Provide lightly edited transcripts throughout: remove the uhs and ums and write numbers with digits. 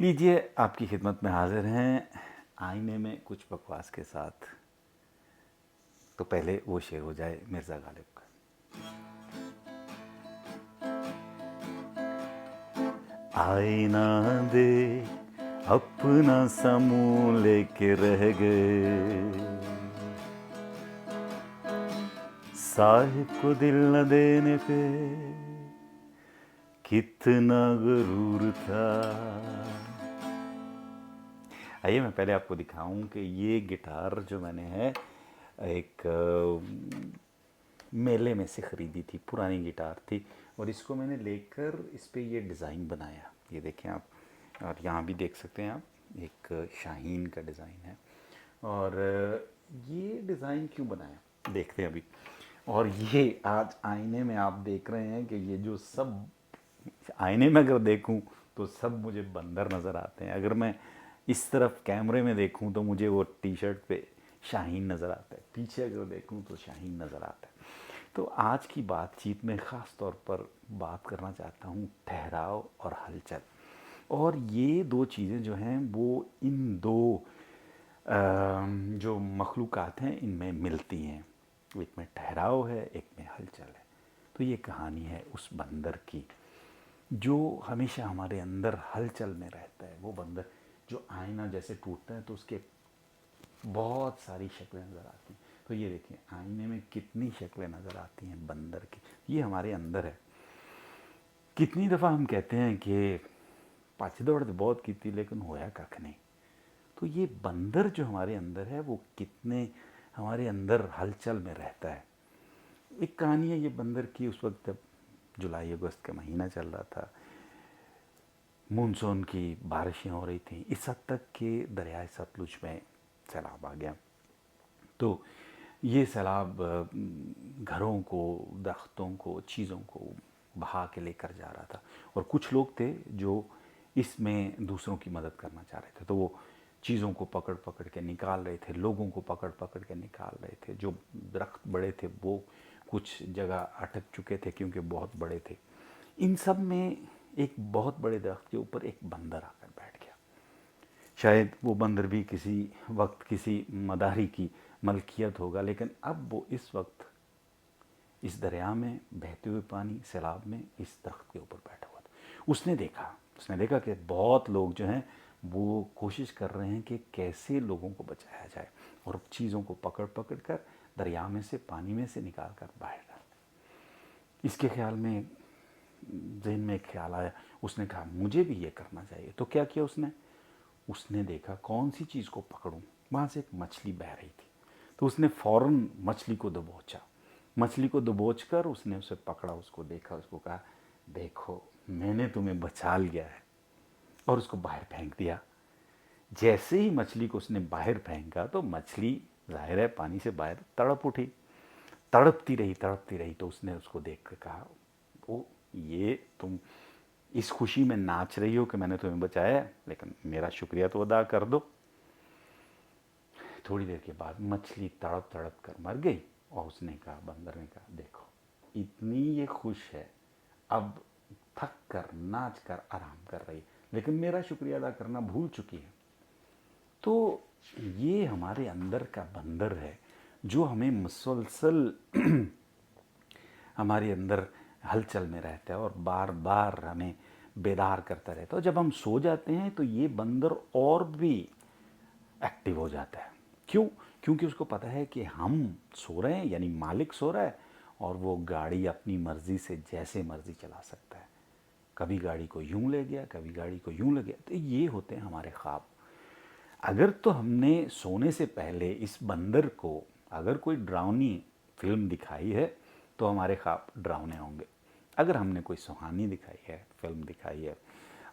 लीजिए आपकी खिदमत में हाजिर हैं आईने में कुछ बकवास के साथ। तो पहले वो शेर हो जाए मिर्ज़ा गालिब का। आईना दे अपना समूह लेके रह गए, साहिब को दिल न देने पे कितना गरूर था। आइए मैं पहले आपको दिखाऊं कि ये गिटार जो मैंने है एक मेले में से ख़रीदी थी, पुरानी गिटार थी और इसको मैंने लेकर इस पे ये डिज़ाइन बनाया। ये देखें आप, और यहाँ भी देख सकते हैं आप, एक शाहीन का डिज़ाइन है। और ये डिज़ाइन क्यों बनाया देखते हैं अभी। और ये आज आईने में आप देख रहे हैं कि ये जो सब आईने में अगर देखूं तो सब मुझे बंदर नज़र आते हैं। अगर मैं इस तरफ कैमरे में देखूं तो मुझे वो टी शर्ट पे शाहीन नज़र आता है, पीछे अगर देखूं तो शाहीन नज़र आता है। तो आज की बातचीत में ख़ास तौर पर बात करना चाहता हूँ ठहराव और हलचल। और ये दो चीज़ें जो हैं वो इन दो जो मखलूक़ात हैं इनमें मिलती हैं। एक में ठहराव है, एक में हलचल है। तो ये कहानी है उस बंदर की जो हमेशा हमारे अंदर हलचल में रहता है। वो बंदर जो आईना जैसे टूटता है तो उसके बहुत सारी शक्लें नज़र आती हैं। तो ये देखिए आईने में कितनी शक्लें नज़र आती हैं बंदर की। ये हमारे अंदर है। कितनी दफ़ा हम कहते हैं कि पाछे दौड़ तो बहुत की थी लेकिन होया कख नहीं। तो ये बंदर जो हमारे अंदर है वो कितने हमारे अंदर हलचल में रहता है। एक कहानी है ये बंदर की। उस वक्त जब जुलाई अगस्त का महीना चल रहा था, मानसून की बारिशें हो रही थी, इस हद तक कि दरियाए सतलुज में सैलाब आ गया। तो ये सैलाब घरों को, दरख्तों को, चीज़ों को बहा के लेकर जा रहा था। और कुछ लोग थे जो इसमें दूसरों की मदद करना चाह रहे थे। तो वो चीज़ों को पकड़ पकड़ के निकाल रहे थे, लोगों को पकड़ पकड़ के निकाल रहे थे। जो दरख्त बड़े थे वो कुछ जगह अटक चुके थे क्योंकि बहुत बड़े थे। इन सब में एक बहुत बड़े दरख्त के ऊपर एक बंदर आकर बैठ गया। शायद वो बंदर भी किसी वक्त किसी मदारी की मलकियत होगा, लेकिन अब वो इस वक्त इस दरिया में बहते हुए पानी सैलाब में इस दरख्त के ऊपर बैठा हुआ था। उसने देखा कि बहुत लोग जो हैं वो कोशिश कर रहे हैं कि कैसे लोगों को बचाया जाए और चीज़ों को पकड़ पकड़ कर दरिया में से, पानी में से निकाल कर बाहर डाल। इसके ख्याल में जहन में एक ख्याल आया। उसने कहा मुझे भी ये करना चाहिए। तो क्या किया उसने? उसने देखा कौन सी चीज़ को पकड़ूं। वहाँ से एक मछली बह रही थी। तो उसने फ़ौरन मछली को दबोचा। मछली को दबोच कर उसने उसे पकड़ा, उसको देखा, उसको कहा देखो मैंने तुम्हें बचा लिया है, और उसको बाहर फेंक दिया। जैसे ही मछली को उसने बाहर फेंका तो मछली जाहिर है पानी से बाहर तड़प उठी, तड़पती रही तड़पती रही। तो उसने उसको देख कर कहा ओ ये तुम इस खुशी में नाच रही हो कि मैंने तुम्हें बचाया है, लेकिन मेरा शुक्रिया तो अदा कर दो। थोड़ी देर के बाद मछली तड़प तड़प कर मर गई और उसने कहा, बंदर ने कहा देखो इतनी ये खुश है, अब थक कर नाच कर आराम कर रही, लेकिन मेरा शुक्रिया अदा करना भूल चुकी है। तो ये हमारे अंदर का बंदर है जो हमें मुसलसल हमारे अंदर हलचल में रहता है और बार बार हमें बेदार करता रहता है। और जब हम सो जाते हैं तो ये बंदर और भी एक्टिव हो जाता है। क्यों? क्योंकि उसको पता है कि हम सो रहे हैं, यानी मालिक सो रहा है, और वो गाड़ी अपनी मर्ज़ी से जैसे मर्ज़ी चला सकता है। कभी गाड़ी को यूं ले गया, कभी गाड़ी को यूं ले गया। तो ये होते हैं हमारे ख्वाब। अगर तो हमने सोने से पहले इस बंदर को अगर कोई डरावनी फिल्म दिखाई है तो हमारे ख्वाब डरावने होंगे। अगर हमने कोई सुहानी दिखाई है, फिल्म दिखाई है,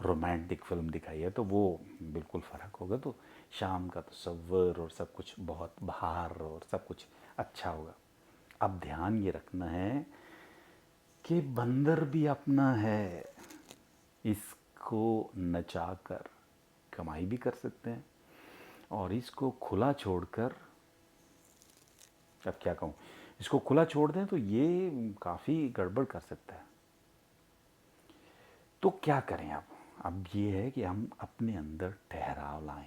रोमांटिक फिल्म दिखाई है, तो वो बिल्कुल फ़र्क होगा। तो शाम का तसव्वुर और सब कुछ बहुत बहार और सब कुछ अच्छा होगा। अब ध्यान ये रखना है कि बंदर भी अपना है, इसको नचाकर कमाई भी कर सकते हैं और इसको खुला छोड़कर, अब क्या कहूँ, इसको खुला छोड़ दें तो ये काफ़ी गड़बड़ कर सकता है। तो क्या करें? अब अब ये है कि हम अपने अंदर ठहराव लाएं।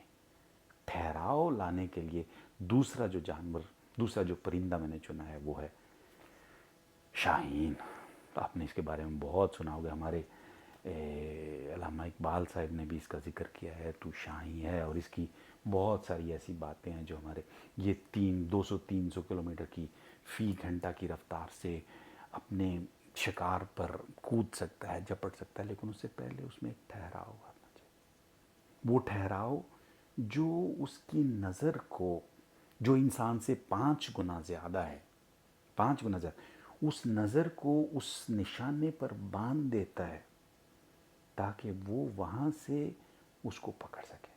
ठहराव लाने के लिए दूसरा जो परिंदा मैंने चुना है वो है शाहीन। तो आपने इसके बारे में बहुत सुना होगा, हमारे अल्लामा इकबाल साहब ने भी इसका जिक्र किया है, तू शाही है। और इसकी बहुत सारी ऐसी बातें हैं जो हमारे ये 200-300 किलोमीटर की फ़ी घंटा की रफ्तार से अपने शिकार पर कूद सकता है, झपट सकता है, लेकिन उससे पहले उसमें एक ठहराव करना चाहिए। वो ठहराव जो उसकी नज़र को, जो इंसान से 5 गुना ज़्यादा है, 5 गुना ज़्यादा, उस नज़र को उस निशाने पर बांध देता है ताकि वो वहाँ से उसको पकड़ सके।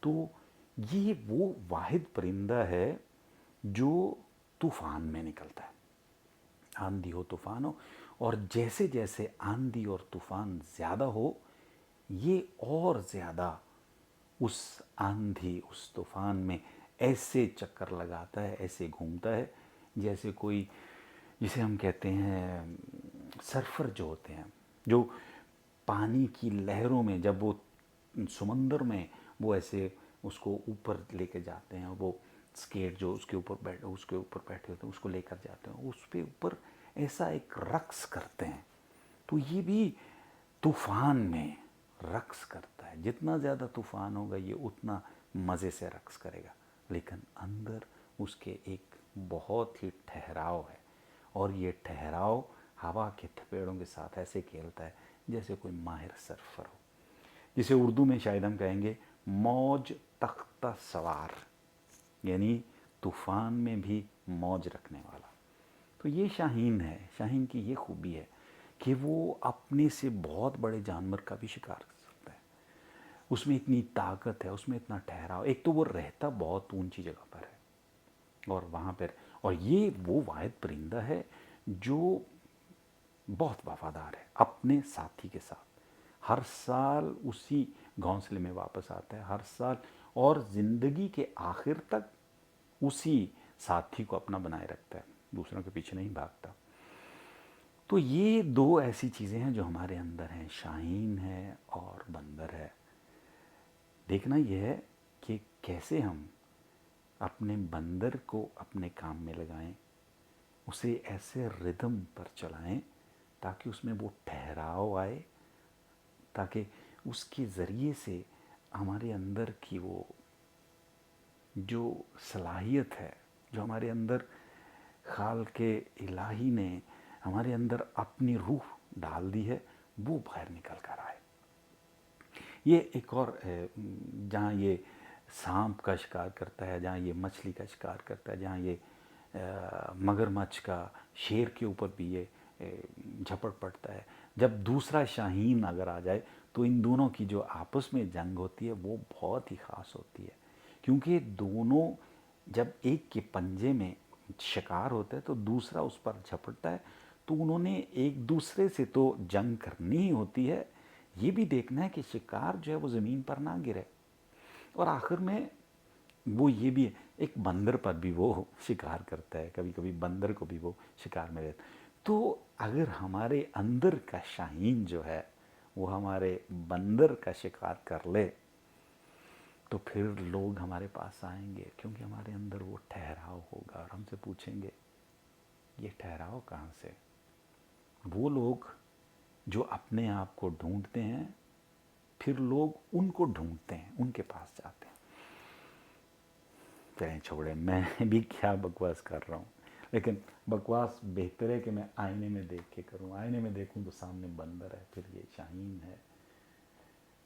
तो ये वो वाहिद परिंदा है जो तूफ़ान में निकलता है। आंधी हो तूफ़ान हो, और जैसे जैसे आंधी और तूफ़ान ज़्यादा हो, ये और ज़्यादा उस आंधी उस तूफ़ान में ऐसे चक्कर लगाता है, ऐसे घूमता है जैसे कोई, जिसे हम कहते हैं सर्फर जो होते हैं, जो पानी की लहरों में, जब वो समंदर में वो ऐसे उसको ऊपर लेके जाते हैं, वो स्केट जो उसके ऊपर बैठे होते हैं उसको लेकर जाते हैं, उस पे ऊपर ऐसा एक रक्स करते हैं। तो ये भी तूफ़ान में रक्स करता है। जितना ज़्यादा तूफ़ान होगा ये उतना मज़े से रक्स करेगा, लेकिन अंदर उसके एक बहुत ही ठहराव है। और ये ठहराव हवा के थपेड़ों के साथ ऐसे खेलता है जैसे कोई माहिर सर्फर हो, जिसे उर्दू में शायद हम कहेंगे मौज तख्ता सवार, यानी तूफ़ान में भी मौज रखने वाला। तो ये शाहीन है। शाहीन की ये खूबी है कि वो अपने से बहुत बड़े जानवर का भी शिकार कर सकता है। उसमें इतनी ताकत है, उसमें इतना ठहराव। एक तो वो रहता बहुत ऊंची जगह पर है और वहाँ पर, और ये वो वाहिद परिंदा है जो बहुत वफादार है अपने साथी के साथ। हर साल उसी घोंसले में वापस आता है, हर साल, और ज़िंदगी के आखिर तक उसी साथी को अपना बनाए रखता है, दूसरों के पीछे नहीं भागता। तो ये दो ऐसी चीज़ें हैं जो हमारे अंदर हैं, शाहीन है और बंदर है। देखना यह है कि कैसे हम अपने बंदर को अपने काम में लगाएं, उसे ऐसे रिदम पर चलाएं ताकि उसमें वो ठहराव आए, ताकि उसके ज़रिए से हमारे अंदर की वो जो सलाहियत है, जो हमारे अंदर खाल के इलाही ने हमारे अंदर अपनी रूह डाल दी है, वो बाहर निकल कर आए। ये एक और जहाँ ये सांप का शिकार करता है, जहाँ ये मछली का शिकार करता है, जहाँ ये मगरमच्छ का शेर के ऊपर भी ये झपट पड़ता है। जब दूसरा शाहीन अगर आ जाए तो इन दोनों की जो आपस में जंग होती है वो बहुत ही ख़ास होती है, क्योंकि दोनों जब एक के पंजे में शिकार होता है तो दूसरा उस पर झपटता है, तो उन्होंने एक दूसरे से तो जंग करनी ही होती है, ये भी देखना है कि शिकार जो है वो ज़मीन पर ना गिरे। और आखिर में वो ये भी है, एक बंदर पर भी वो शिकार करता है, कभी कभी बंदर को भी वो शिकार में लेता। तो अगर हमारे अंदर का शाहीन जो है वो हमारे बंदर का शिकार कर ले तो फिर लोग हमारे पास आएंगे, क्योंकि हमारे अंदर वो ठहराव होगा और हमसे पूछेंगे ये ठहराव कहाँ से। वो लोग जो अपने आप को ढूंढते हैं, फिर लोग उनको ढूंढते हैं, उनके पास जाते हैं। चलें छोड़े, मैं भी क्या बकवास कर रहा हूँ, लेकिन बकवास बेहतर है कि मैं आईने में देख के करूँ। आईने में देखूँ तो सामने बंदर है, फिर ये शाहीन है।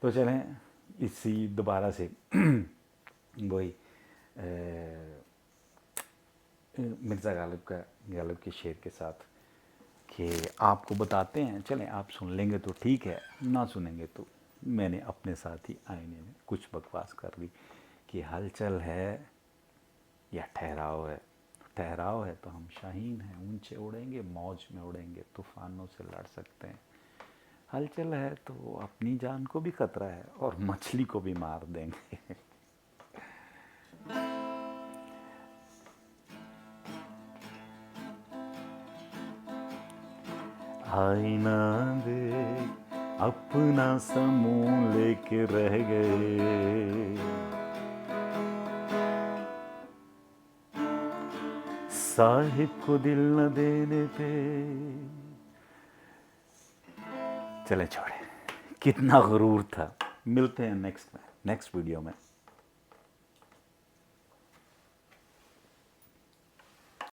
तो चलें इसी दोबारा से वही मिर्ज़ा गालिब के शेर के साथ कि आपको बताते हैं, चलें आप सुन लेंगे तो ठीक है, ना सुनेंगे तो मैंने अपने साथ ही आईने में कुछ बकवास कर दी कि हलचल है या ठहराव है। ठहराव है तो हम शाहीन हैं, ऊंचे उड़ेंगे, मौज में उड़ेंगे, तूफानों से लड़ सकते हैं। हलचल है तो अपनी जान को भी खतरा है और मछली को भी मार देंगे। आईना देख अपना समूह लेके रह गए। साहिब को दिल न देने पे, चले छोड़े, कितना गुरूर था। मिलते हैं नेक्स्ट वीडियो में।